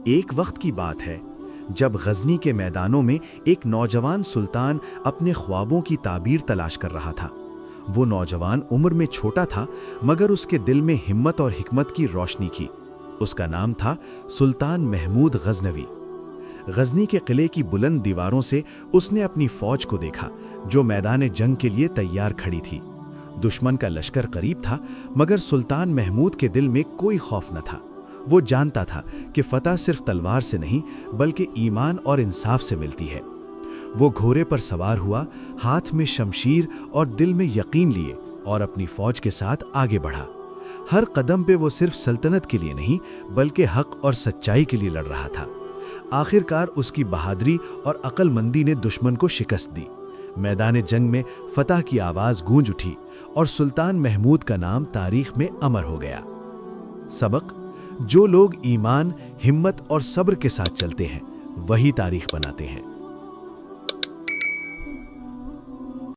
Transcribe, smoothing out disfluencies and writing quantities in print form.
ایک وقت کی بات ہے جب غزنی کے میدانوں میں ایک نوجوان سلطان اپنے خوابوں کی تعبیر تلاش کر رہا تھا۔ وہ نوجوان عمر میں چھوٹا تھا مگر اس کے دل میں ہمت اور حکمت کی روشنی تھی۔ اس کا نام تھا سلطان محمود غزنوی۔ غزنی کے قلعے کی بلند دیواروں سے اس نے اپنی فوج کو دیکھا جو میدان جنگ کے لیے تیار کھڑی تھی۔ دشمن کا لشکر قریب تھا مگر سلطان محمود کے دل میں کوئی خوف نہ تھا۔ وہ جانتا تھا کہ فتح صرف تلوار سے نہیں بلکہ ایمان اور انصاف سے ملتی ہے۔ وہ گھوڑے پر سوار ہوا، ہاتھ میں شمشیر اور دل میں یقین لیے اور اپنی فوج کے ساتھ آگے بڑھا۔ ہر قدم پہ وہ صرف سلطنت کے لیے نہیں بلکہ حق اور سچائی کے لیے لڑ رہا تھا۔ آخر کار اس کی بہادری اور عقل مندی نے دشمن کو شکست دی۔ میدان جنگ میں فتح کی آواز گونج اٹھی اور سلطان محمود کا نام تاریخ میں امر ہو گیا۔ سبق: جو لوگ ایمان، ہمت اور صبر کے ساتھ چلتے ہیں وہی تاریخ بناتے ہیں۔